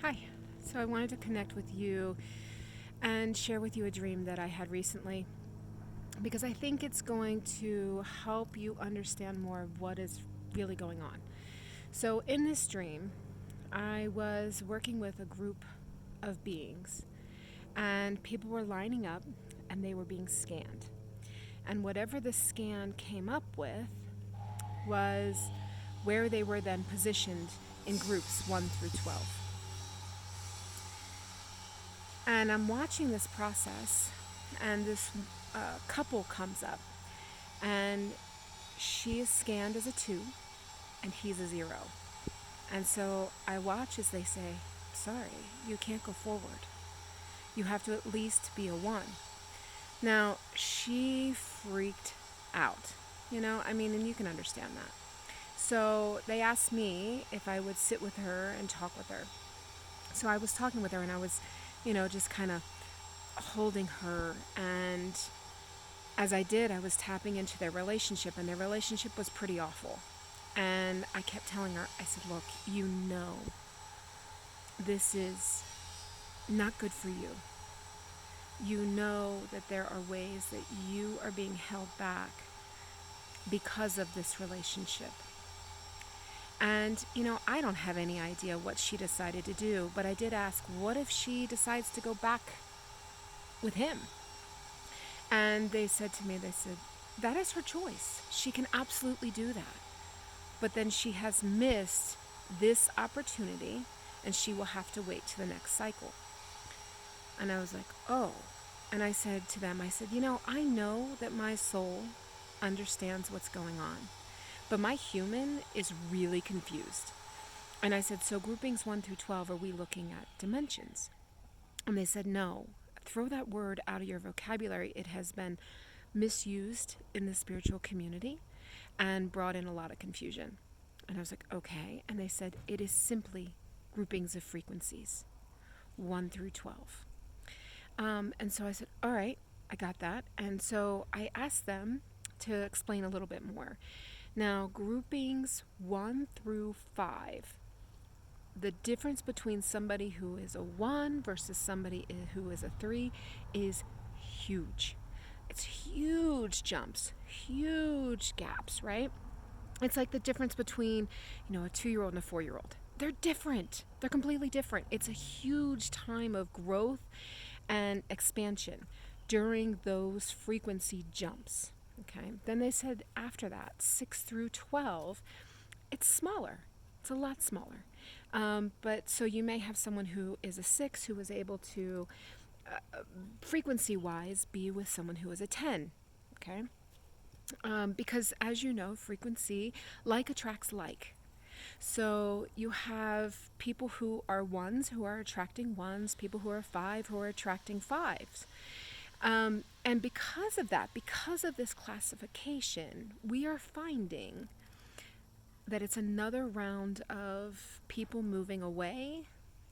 Hi. So I wanted to connect with you and share with you a dream that I had recently because I think it's going to help you understand more of what is really going on. So in this dream, I was working with a group of beings and people were lining up and they were being scanned. And whatever the scan came up with was where they were then positioned in groups 1 through 12. And I'm watching this process, and this couple comes up, and she is scanned as a 2, and he's a 0. And so I watch as they say, sorry, you can't go forward. You have to at least be a 1. Now, she freaked out, and you can understand that. So they asked me if I would sit with her and talk with her. So I was talking with her, and I was, just kind of holding her, and as I did, I was tapping into their relationship, and their relationship was pretty awful. And I kept telling her, I said, look, this is not good for you. You know that there are ways that you are being held back because of this relationship. And, I don't have any idea what she decided to do, but I did ask, what if she decides to go back with him? And they said, that is her choice. She can absolutely do that. But then she has missed this opportunity, and she will have to wait to the next cycle. And I was like, oh. And I said to them, I know that my soul understands what's going on, but my human is really confused. And I said, so groupings 1 through 12, are we looking at dimensions? And they said, no, throw that word out of your vocabulary. It has been misused in the spiritual community and brought in a lot of confusion. And I was like, okay. And they said, it is simply groupings of frequencies, 1 through 12. And so I said, all right, I got that. And so I asked them to explain a little bit more. Now, groupings 1 through 5, the difference between somebody who is a 1 versus somebody who is a 3 is huge. It's huge jumps, huge gaps, right? It's like the difference between, a 2-year-old and a 4-year-old. They're different. They're completely different. It's a huge time of growth and expansion during those frequency jumps. Okay. Then they said after that, 6 through 12, it's smaller. It's a lot smaller. But so you may have someone who is a 6 who is able to, frequency-wise, be with someone who is a 10. Okay. Because as you know, frequency, like attracts like. So you have people who are 1s who are attracting 1s, people who are 5 who are attracting 5s. And because of that, because of this classification, we are finding that it's another round of people moving away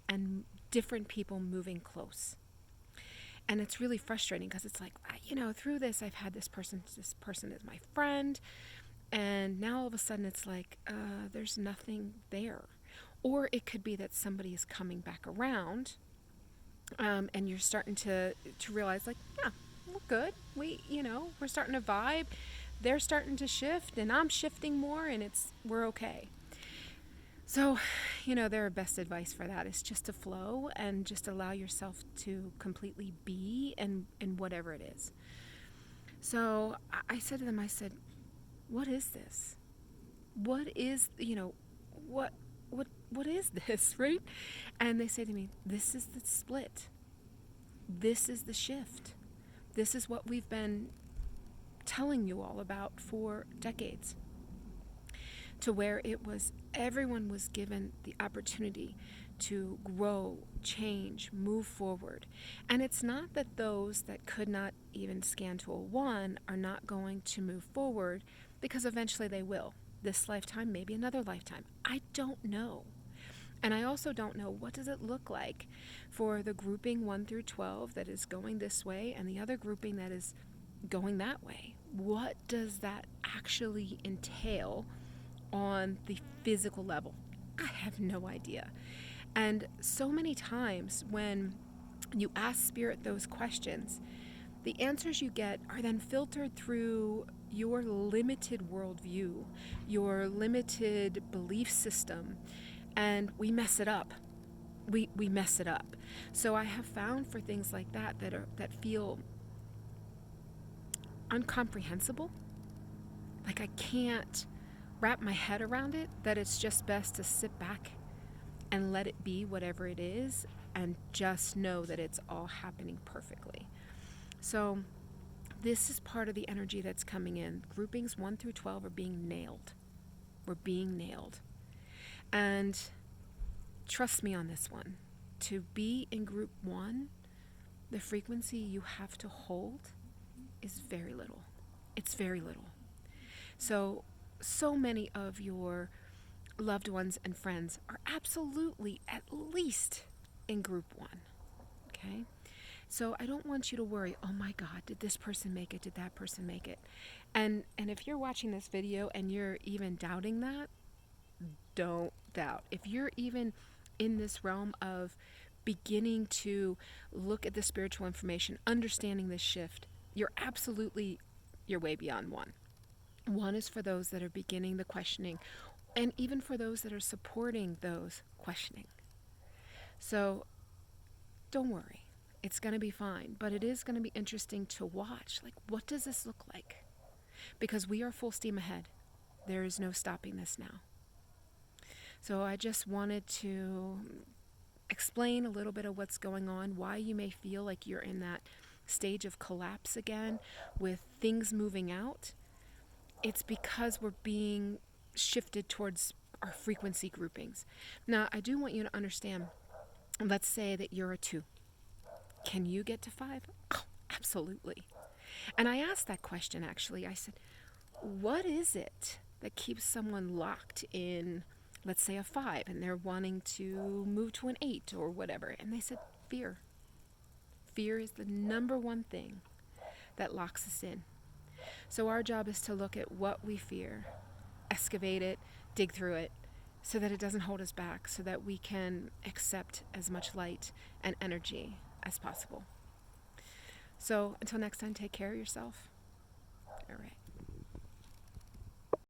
and different people moving close. And it's really frustrating because it's like, through this, I've had this person is my friend, and now all of a sudden it's like, there's nothing there. Or it could be that somebody is coming back around, and you're starting to realize, like, yeah, we're good. We're starting to vibe. They're starting to shift, and I'm shifting more, and we're okay. So, their best advice for that is just to flow and just allow yourself to completely be in whatever it is. So I said to them, what is this? What is, what is this, right? And they say to me, this is the split. This is the shift. This is what we've been telling you all about for decades. To where everyone was given the opportunity to grow, change, move forward. And it's not that those that could not even scan to a 1 are not going to move forward, because eventually they will. This lifetime, maybe another lifetime. I don't know. And I also don't know, what does it look like for the grouping 1 through 12 that is going this way and the other grouping that is going that way? What does that actually entail on the physical level? I have no idea. And so many times when you ask Spirit those questions, the answers you get are then filtered through your limited worldview, your limited belief system, and we mess it up. We mess it up. So I have found for things like that feel incomprehensible, like I can't wrap my head around it, that it's just best to sit back and let it be whatever it is and just know that it's all happening perfectly. So this is part of the energy that's coming in. Groupings 1 through 12 are being nailed. We're being nailed. And trust me on this one. To be in group 1, the frequency you have to hold is very little. It's very little. So many of your loved ones and friends are absolutely at least in group 1. Okay? So I don't want you to worry, oh my God, did this person make it? Did that person make it? And if you're watching this video and you're even doubting that, don't doubt. If you're even in this realm of beginning to look at the spiritual information, understanding this shift, you're way beyond 1. 1 is for those that are beginning the questioning, and even for those that are supporting those questioning. So don't worry. It's going to be fine, but it is going to be interesting to watch. Like, what does this look like? Because we are full steam ahead. There is no stopping this now. So I just wanted to explain a little bit of what's going on, why you may feel like you're in that stage of collapse again with things moving out. It's because we're being shifted towards our frequency groupings. Now, I do want you to understand, let's say that you're a 2. Can you get to 5? Oh, absolutely. And I asked that question actually. I said, what is it that keeps someone locked in, let's say, a 5, and they're wanting to move to an 8 or whatever? And they said, fear. Fear is the number one thing that locks us in. So our job is to look at what we fear, excavate it, dig through it, so that it doesn't hold us back, so that we can accept as much light and energy as possible. So until next time, take care of yourself. All right.